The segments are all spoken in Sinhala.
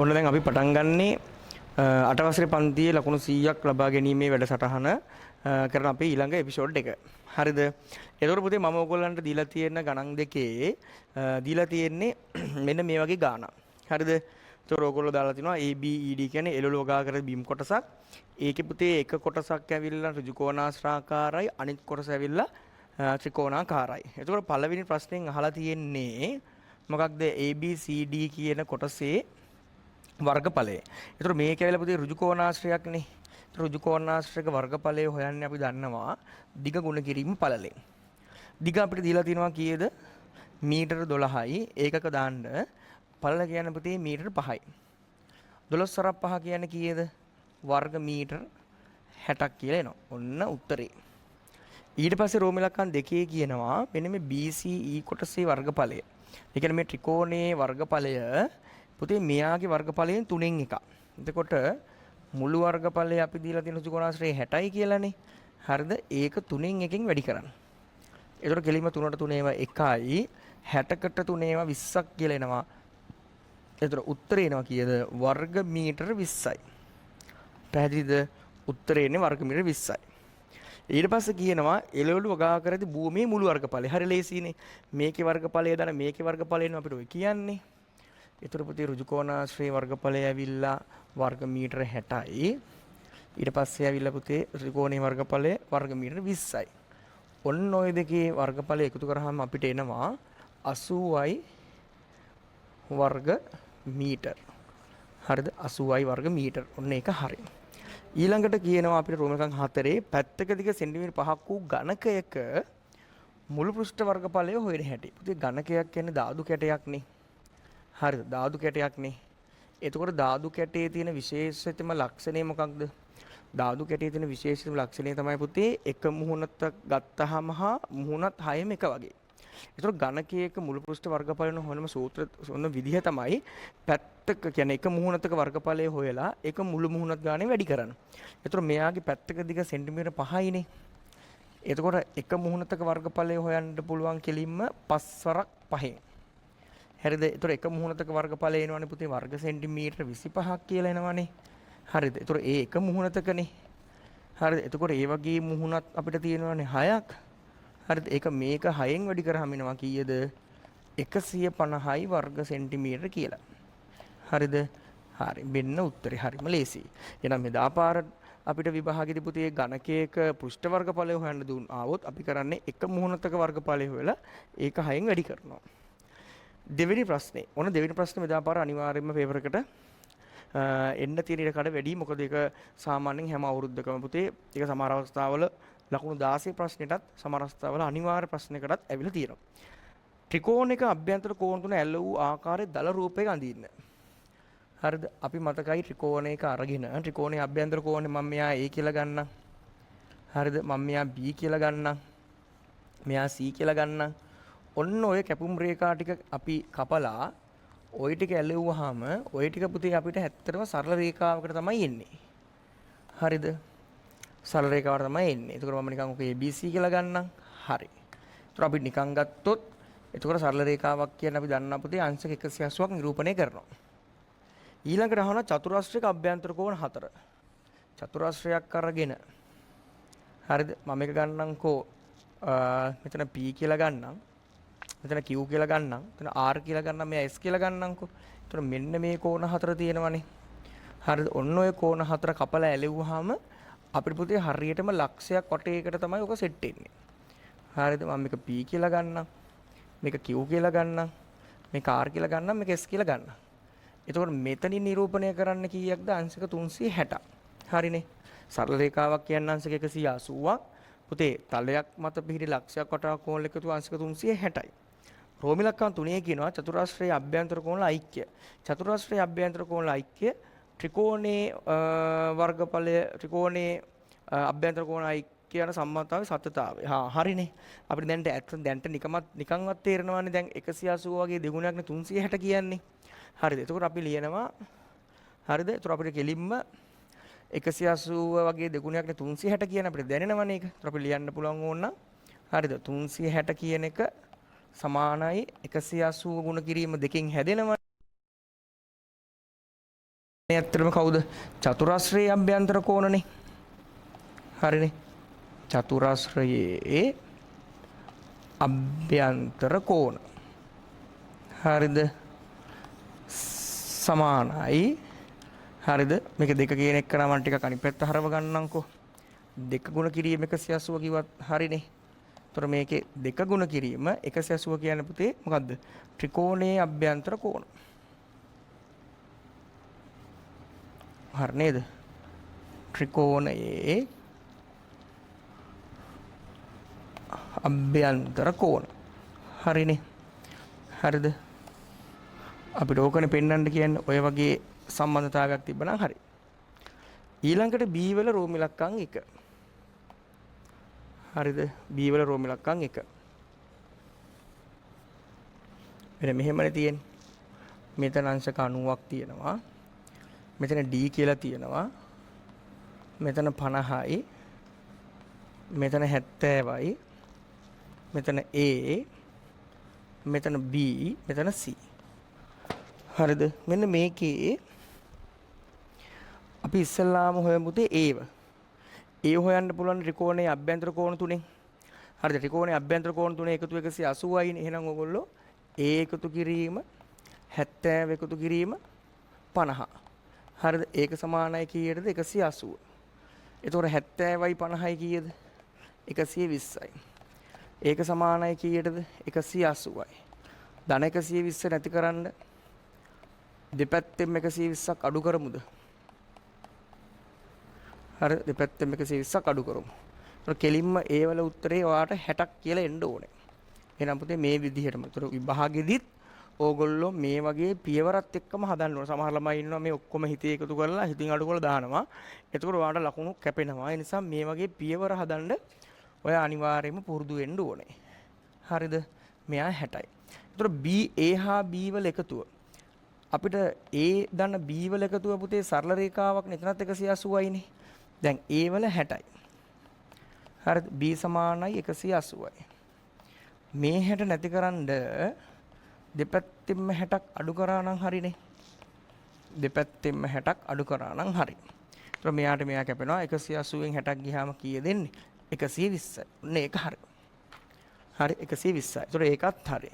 ඔන්න දැන් අපි පටන් ගන්නේ අටවසරේ පන්තියේ ලකුණු 100ක් ලබා ගැනීමේ වැඩසටහන කරන අපේ ඊළඟ එපිසෝඩ් එක. හරිද? ඒතකොට පුතේ මම ඔයගොල්ලන්ට දීලා තියෙන ගණන් දෙකේ දීලා තියෙන්නේ මෙන්න මේ වගේ ගාණක්. හරිද? ඒතකොට ඔයගොල්ලෝ දාලා තිනවා ABED කියන්නේ එළවලු වගාකර බීම් කොටසක්. ඒකේ පුතේ එක කොටසක් ඇවිල්ලා ඍජුකෝණාශ්‍රාකාරයි අනිත් කොටස ඇවිල්ලා ත්‍රිකෝණාකාරයි. ඒතකොට පළවෙනි ප්‍රශ්නෙන් අහලා තියෙන්නේ මොකක්ද ABCD කියන කොටසේ වර්ගඵලය. ඒතර මේක ඇවිල්ලා පුතේ ඍජුකෝණාශ්‍රයක්නේ. ඒතර ඍජුකෝණාශ්‍රයක වර්ගඵලය හොයන්නේ අපි දන්නවා දිග ගුණ කිරීම පළලෙන්. දිග අපිට දීලා තියෙනවා කීයද? මීටර 12යි. ඒකක දාන්න පළල කියන්නේ පුතේ මීටර 5යි. 12 සරක් 5 කියන්නේ කීයද? වර්ග මීටර 60ක් කියලා එනවා. ඔන්න උත්තරේ. ඊට පස්සේ රෝම ඉලක්කම් දෙකේ කියනවා මෙන්න මේ BCE කොටසේ වර්ගඵලය. ඒ කියන්නේ මේ ත්‍රිකෝණයේ වර්ගඵලය පුතේ මෙයාගේ වර්ගඵලයෙන් 3න් එකක්. එතකොට මුළු වර්ගඵලය අපි දීලා තියෙන ත්‍රිකෝණාශ්‍රය 60යි කියලානේ. හරිද? ඒක 3න් එකෙන් වැඩි කරන්න. එතකොට කෙලින්ම 3ට 3 ඒවා 1යි 60කට 3 ඒවා 20ක් කියලා එනවා. එතකොට උත්තරේ එනවා කීයද? වර්ග මීටර 20යි. පැහැදිලිද? උත්තරේ එන්නේ වර්ග මීටර 20යි. ඊට පස්සේ කියනවා එළවලු වගා කරදී භූමියේ මුළු වර්ගඵලය. හරි ලේසියිනේ. මේකේ වර්ගඵලය දාන මේකේ වර්ගඵලය එනවා අපිට ඔය කියන්නේ. ඒතර පුතේ ඍජුකෝණාශ්‍රයේ වර්ගඵලය ඇවිල්ලා වර්ග මීටර 60යි. ඊට පස්සේ ඇවිල්ලා පුතේ ත්‍රිකෝණයේ වර්ගඵලය වර්ග මීටර 20යි. ඔන්න ඔය දෙකේ වර්ගඵලය එකතු කරාම අපිට එනවා 80යි වර්ග මීටර. හරිද? 80යි වර්ග මීටර. ඔන්න ඒක හරි. ඊළඟට කියනවා අපිට රෝම එකක් 4 පැත්තක දිග සෙන්ටිමීටර් 5ක් වූ ඝනකයක මුළු පෘෂ්ඨ වර්ගඵලය හොයන හැටි. පුතේ ඝනකයක් කියන්නේ ධාතු කැටයක්නේ. හරිද? ධාතු කැටයක්නේ. එතකොට ධාතු කැටයේ තියෙන විශේෂිතම ලක්ෂණය මොකක්ද? ධාතු කැටයේ තියෙන විශේෂිතම ලක්ෂණය තමයි පුතේ එක මුහුණක් ගත්තාම හා මුහුණත් 6ම එක වගේ. එතකොට ඝනකයක මුළු පෘෂ්ඨ වර්ගඵලන හොයනම සූත්‍ර ඔන්න විදිහ තමයි පැත්තක කියන්නේ එක මුහුණතක වර්ගඵලය හොයලා ඒක මුළු මුහුණත් ගානේ වැඩි කරන්න. එතකොට මෙයාගේ පැත්තක දිග සෙන්ටිමීටර 5යිනේ. එතකොට එක මුහුණතක වර්ගඵලය හොයන්න පුළුවන් කෙලින්ම 5 වරක් 5න්. හරිද? එතකොට එක මුහුණතක වර්ගඵලය එනවනේ පුතේ වර්ග සෙන්ටිමීටර 25ක් කියලා එනවනේ. හරිද? එතකොට ඒ එක මුහුණතකනේ. හරිද? එතකොට ඒ වගේ මුහුණත් අපිට තියෙනවනේ 6ක්. හරිද? ඒක මේක 6න් වැඩි කරාම එනවා කීයද? 150යි වර්ග සෙන්ටිමීටර කියලා. හරිද? හරි. මෙන්න උත්තරේ. හරිම ලේසියි. එහෙනම් මෙදාපාර අපිට විභාගෙදි පුතේ ඝනකයක පෘෂ්ඨ වර්ගඵලය හොයන්න දුන් ආවොත් අපි කරන්නේ එක මුහුණතක වර්ගඵලය හොයලා ඒක 6න් වැඩි කරනවා. දෙවෙනි ප්‍රශ්නේ. ඔන්න දෙවෙනි ප්‍රශ්නේ මෙදාපාර අනිවාර්යයෙන්ම පේපර් එකට එන්න තියෙන ඉඩ කඩ වැඩි. මොකද ඒක සාමාන්‍යයෙන් හැම අවුරුද්දකම පුතේ ඒක සමහර අවස්ථාවල ලකුණු 16 ප්‍රශ්නෙටත් සමහර අවස්ථාවල අනිවාර්ය ප්‍රශ්නයකටත් ඇවිල්ලා තියෙනවා. ත්‍රිකෝණයක අභ්‍යන්තර කෝණ තුන ඇල්ල වූ ආකාරයේ දල රූපයක අඳින්න. හරිද? අපි මතකයි ත්‍රිකෝණයක අරගෙන ත්‍රිකෝණයේ අභ්‍යන්තර කෝණය මම මෙයා A කියලා ගන්නම්. හරිද? මම මෙයා B කියලා ගන්නම්. මෙයා C කියලා ගන්නම්. ඔන්න ඔය කැපුම් රේඛා ටික අපි කපලා ওই ටික ඇලෙව්වහම ওই ටික පුතේ අපිට ඇත්තටම සරල රේඛාවකට තමයි එන්නේ. හරිද? සරල රේඛාවට තමයි එන්නේ. එතකොට මම නිකන් ඔක ABC කියලා ගන්නම්. හරි. ඒතර අපි නිකන් ගත්තොත් එතකොට සරල රේඛාවක් කියන්නේ අපි දන්නා පුතේ අංශක 180ක් නිරූපණය කරනවා. ඊළඟට අහන චතුරස්‍රයක අභ්‍යන්තර කෝණ 4. චතුරස්‍රයක් අරගෙන හරිද? මම එක ගන්නම්කෝ මෙතන P කියලා ගන්නම්. මෙතන Q කියලා ගන්නම්. මෙතන R කියලා ගන්නම්. මෙයා S කියලා ගන්නම්කෝ. එතකොට මෙන්න මේ කෝණ 4 තියෙනවනේ. හරිද? ඔන්න ඔය කෝණ 4 කපලා ඇලෙව්වහම අපිට පුතේ හරියටම ලක්ෂයක් වටේකට තමයි ඔක සෙට් වෙන්නේ. හරිද? මම මේක P කියලා ගන්නම්. මේක Q කියලා ගන්නම්. මේක R කියලා ගන්නම්. මේක S කියලා ගන්නම්. එතකොට මෙතනින් නිරූපණය කරන්න කීයක්ද? අංශක 360ක්. හරිනේ. සරල රේඛාවක් කියන්නේ අංශක 180ක්. පුතේ තලයක් මත පිහිටි ලක්ෂයක් වටා කෝණ එකතු අංශක 360යි. රෝම ඉලක්කම් 3 කියනවා චතුරාශ්‍රයේ අභ්‍යන්තර කෝණ ඓක්‍ය. චතුරාශ්‍රයේ අභ්‍යන්තර කෝණ ඓක්‍ය ත්‍රිකෝණයේ වර්ගඵලය ත්‍රිකෝණයේ අභ්‍යන්තර කෝණ ඓක්‍ය යන සම්මතතාවයේ සත්‍යතාවය. හරිනේ. අපිට දැන්ට නිකන්වත් තේරෙනවානේ දැන් 180 වගේ දෙගුණයක් නේ 360 කියන්නේ. හරිද? එතකොට අපි ලියනවා හරිද? එතකොට අපිට කෙලින්ම 180 වගේ දෙගුණයක් නේ 360 කියන අපිට දැනෙනවනේ ඒක. එතකොට අපි ලියන්න පුළුවන් ඕන හරිද? 360 කියන එක සමානයි 180 ගුණ කිරීම දෙකෙන් හැදෙනවා. ඇත්තටම කවුද? චතුරස්‍රයේ අභ්‍යන්තර කෝණනේ. හරිනේ. චතුරස්‍රයේ අභ්‍යන්තර කෝණ. හරිද? සමානයි. හරිද? මේක දෙක කියන එක නම් මම ටිකක් අනිත් පැත්ත හරව ගන්නම්කෝ. දෙක ගුණ කිරීම 180 කිව්වත් හරිනේ. ඒතර මේකේ දෙක ගුණ කිරීම 180 කියන්නේ පුතේ මොකද්ද? ත්‍රිකෝණයේ අභ්‍යන්තර කෝණ. හරි නේද? ත්‍රිකෝණයේ අභ්‍යන්තර කෝණ. හරිනේ. හරිද? අපිට ඕකනේ පෙන්වන්න කියන්නේ ඔය වගේ සම්බන්ධතාවයක් තිබ්බනම් හරි. ඊළඟට B වල රෝම ඉලක්කම් 1. හරිද? B වල රෝම ඉලක්කම් 1. මෙන්න මෙහෙමනේ තියෙන්නේ. මෙතන අංශක 90ක් තියෙනවා. මෙතන D කියලා තියෙනවා. මෙතන 50යි. මෙතන 70යි. මෙතන A. මෙතන B. මෙතන C. හරිද? මෙන්න මේකේ අපි ඉස්සල්ලාම හොයමු තේ ඒව. ඒ හොයන්න පුළුවන් ත්‍රිකෝණයේ අභ්‍යන්තර කෝණ තුනෙන්. හරිද? ත්‍රිකෝණයේ අභ්‍යන්තර කෝණ තුනේ එකතු 180යි නේ. එහෙනම් ඔයගොල්ලෝ A එකතු කිරීම 70 එකතු කිරීම 50. හරිද? ඒක සමානයි කීයටද? 180. එතකොට 70යි 50යි කීයද? 120යි. ඒක සමානයි කීයටද? 180යි. ධන 120 නැති කරන්න දෙපැත්තෙන් 120ක් අඩු කරමුද? හරි දෙපැත්තෙන් 120ක් අඩු කරමු. ඒතර කෙලින්ම ඒ වල උත්තරේ ඔයාට 60ක් කියලා එන්න ඕනේ. එහෙනම් පුතේ මේ විදිහටම. ඒතර විභාගෙදිත් ඕගොල්ලෝ මේ වගේ පියවරත් එක්කම හදන්න ඕන. සමහර ළමයි ඉන්නවා මේ ඔක්කොම හිතේ එකතු කරලා හිතින් අඩු කරලා දානවා. ඒතකොට ඔයාට ලකුණු කැපෙනවා. ඒ නිසා මේ වගේ පියවර හදන්න ඔයා අනිවාර්යයෙන්ම පුරුදු වෙන්න ඕනේ. හරිද? මෙයා 60යි. ඒතර B A හා B වල එකතුව අපිට A දන්න B වල එකතුව පුතේ සරල රේඛාවක් නේ. එතනත් 180යි නේ. දැන් A වල 60යි. හරිද? B සමානයි 180යි. මේ 60 නැතිකරන්න දෙපැත්තෙන්ම 60ක් අඩු කරා නම් හරිනේ. දෙපැත්තෙන්ම 60ක් අඩු කරා නම් හරි. ඒතර මෙයාට මෙයා කැපෙනවා 180න් 60ක් ගියාම කීය දෙන්නේ? 120යි. ඔන්න ඒක හරි. හරි 120යි. ඒතර ඒකත් හරි.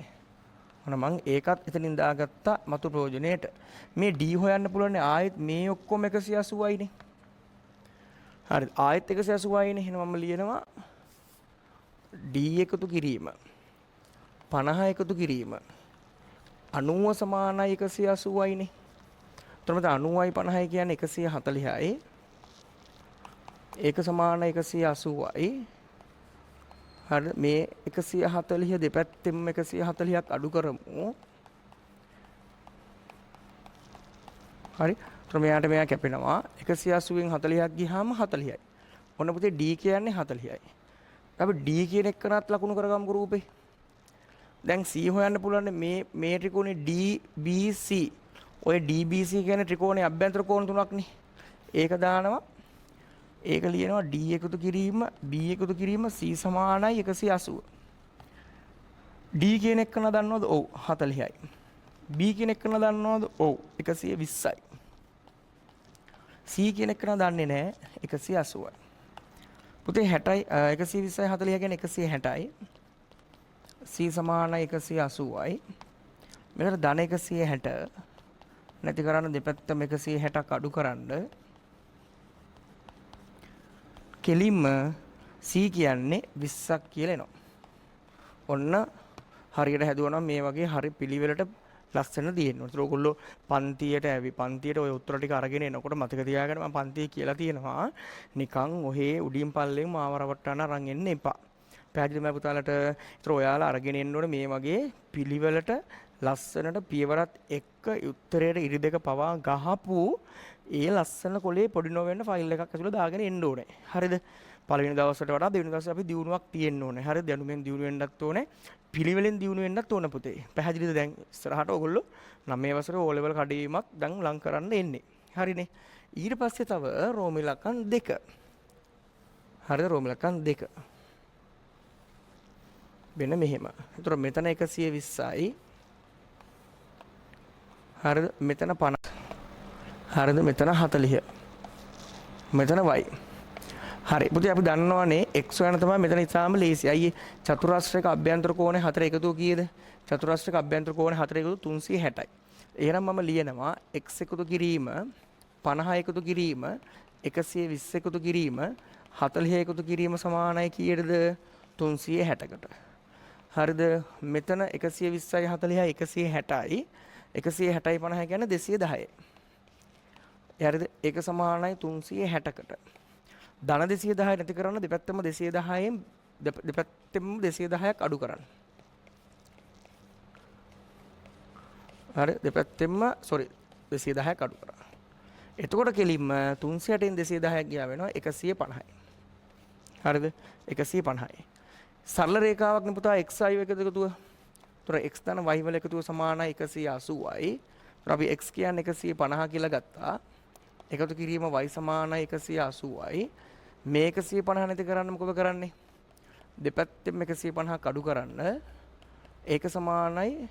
ඔන්න මං ඒකත් එතනින් දාගත්තා මතු ප්‍රයෝජනෙට. මේ D හොයන්න පුළුවන් ආයෙත් මේ ඔක්කොම 180යි නේ. හරි ආයෙත් 180යි නේ. එහෙනම් මම ලියනවා D එකතු කිරීම 50 එකතු කිරීම 90 සමානයි 180යි නේ. එතකොට 90යි 50යි කියන්නේ 140යි. ඒක සමානයි 180යි. හරි මේ 140 දෙපැත්තෙම 140ක් අඩු කරමු. හරි. එතකොට මෙයා කැපෙනවා 180න් 40ක් ගියාම 40යි. ඔන්න පුතේ D කියන්නේ 40යි. අපි D කියන එකනත් ලකුණු කරගමු රූපේ. දැන් C හොයන්න පුළුවන් මේ ත්‍රිකෝණේ DBC. ඔය DBC කියන්නේ ත්‍රිකෝණයේ අභ්‍යන්තර කෝණ තුනක් නේ. ඒක දානවා. ඒක ලියනවා D එකතු කිරීම B එකතු කිරීම C සමානයි 180. D කියන එක න දන්නවද? ඔව් 40යි. B කියන එක න දන්නවද? ඔව් 120යි. C කියන එක න දන්නේ නැහැ 180යි. පුතේ 60යි 120යි 40 කියන්නේ 160යි. C සමානයි 180යි. මෙතන ධන 160 නැති කරන්න දෙපැත්තම 160ක් අඩු කරන්න. කෙලින්ම C කියන්නේ 20ක් කියලා එනවා. ඔන්න හරියට හැදුවා නම් මේ වගේ හරි පිළිවෙලට ලස්සන තියෙනවා. ඒතර ඔයගොල්ලෝ පන්තියට ඔය උත්තර ටික අරගෙන එනකොට මතක තියාගන්න මම පන්තිය කියලා තියෙනවා. නිකන් ඔහේ උඩින් පල්ලෙන් මාව රවට්ටන්න අරන් එන්න එපා. පැහැදිලිද මම පුතාලට? ඒතර ඔයාලා අරගෙන එන්න ඕනේ මේ වගේ පිළිවෙලට ලස්සනට පියවරත් එක්ක උත්තරයට ඉරි දෙක පවා ගහපු ඒ ලස්සන කොලේ පොඩි නොවෙන්න ෆයිල් එකක් ඇතුළේ දාගෙන එන්න ඕනේ. හරිද? පළවෙනි දවසට වඩා දෙවෙනි දවසේ අපි දියුණුවක් තියෙන්න ඕනේ. හරිද? දැනුමෙන් දියුණු වෙන්නත් ඕනේ. පිළිවෙලෙන් දියුණු වෙන්නත් ඕන පුතේ. පැහැදිලිද? දැන් ඉස්සරහට ඔයගොල්ලෝ 9 වසරේ O level කඩේමක් දැන් ලං කරන්න එන්නේ. හරිනේ. ඊට පස්සේ තව රෝම ඉලක්කම් 2. හරිද? රෝම ඉලක්කම් 2. වෙන මෙහෙම. ඒතර මෙතන 120යි. හරිද? මෙතන 50. හරිද? මෙතන 40. මෙතන y. හරි. පුතේ අපි දන්නවනේ x හොයන තමයි මෙතන ඉතාලම ලේසි. අයියේ චතුරස්‍රයක අභ්‍යන්තර කෝණය 4 එකතුව කීයද? චතුරස්‍රයක අභ්‍යන්තර කෝණය 4 එකතුව 360යි. එහෙනම් මම ලියනවා x එකතු කිරීම 50 එකතු කිරීම 120 එකතු කිරීම 40 එකතු කිරීම සමානයි කීයටද? 360කට. හරිද? මෙතන 120යි 40යි 160යි 160යි 50 කියන්නේ 210යි. හරිද? ඒක සමානයි 360කට. ධන 210 නැති කරන්න දෙපැත්තම 210න් දෙපැත්තෙම 210ක් අඩු කරන්න. හරි දෙපැත්තෙම 210ක් අඩු කරන්න. එතකොට කෙලින්ම 360න් 210ක් ගියා වෙනවා 150යි. හරිද? 150යි. සරල රේඛාවක් නේ පුතා x y එකතුව. ඒතර x ධන y වල එකතුව සමානයි 180යි. ඒතර අපි x කියන්නේ 150 කියලා ගත්තා. එකතු කිරීම y සමානයි 180යි. මේ 150 නැති කරන්න මොකද කරන්නේ? දෙපැත්තෙම 150ක් අඩු කරන්න. ඒක සමානයි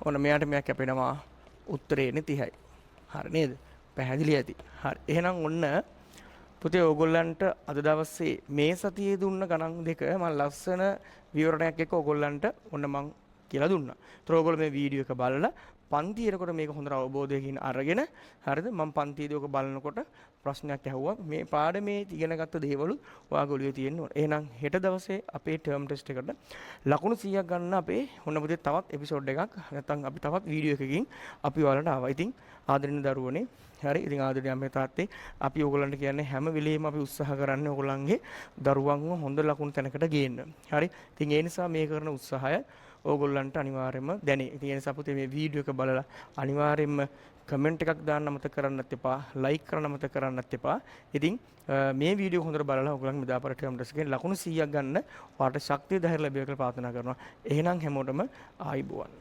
ඔන්න මෙයාට මෙයක් කැපෙනවා උත්තරේනේ 30යි. හරි නේද? පැහැදිලි ඇති. හරි. එහෙනම් ඔන්න පුතේ ඕගොල්ලන්ට අද දවසේ මේ සතියේ දුන්න ගණන් දෙක මම ලස්සන විවරණයක් එක්ක ඕගොල්ලන්ට ඔන්න මම කියලා දුන්නා. ඒතර ඕගොල්ලෝ මේ වීඩියෝ එක බලලා පන්තියේකට මේක හොඳට අවබෝධයකින් අරගෙන හරිද? මම පන්තියේදී ඔක බලනකොට ප්‍රශ්නයක් ඇහුවා. මේ පාඩමේ ඉගෙනගත්ත දේවලු ඔයාගේ ඔළුවේ තියෙන්න ඕන. එහෙනම් හෙට දවසේ අපේ ටර්ම් ටෙස්ට් එකට ලකුණු 100ක් ගන්න අපේ ඔන්න පුතේ තවත් එපිසෝඩ් එකක් නැත්නම් අපි තවත් වීඩියෝ එකකින් අපි ඔයාලට ආවා. ඉතින් ආදරණීය දරුවනේ හරි ඉතින් ආදරණීය අම්මේ තාත්තේ අපි ඕගොල්ලන්ට කියන්නේ හැම වෙලෙම අපි උත්සාහ කරන්නේ ඕගොල්ලන්ගේ දරුවන්ව හොඳ ලකුණු තැනකට ගේන්න. හරි. ඉතින් ඒ නිසා මේ කරන උත්සාහය ඕගොල්ලන්ට අනිවාර්යයෙන්ම දැනේ. ඉතින් ඒ නිසා පුතේ මේ වීඩියෝ එක බලලා අනිවාර්යයෙන්ම කමෙන්ට් එකක් දාන්න අමතක කරන්නත් එපා. ලයික් කරන්න අමතක කරන්නත් එපා. ඉතින් මේ වීඩියෝ හොඳට බලලා ඕගොල්ලන් මෙදාපර ටර්ම් ටෙස්ට් එකෙන් ලකුණු 100ක් ගන්න ඔයාලට ශක්තිය ධෛර්ය ලැබේවා කියලා ප්‍රාර්ථනා කරනවා. එහෙනම් හැමෝටම ආයිබෝවන්.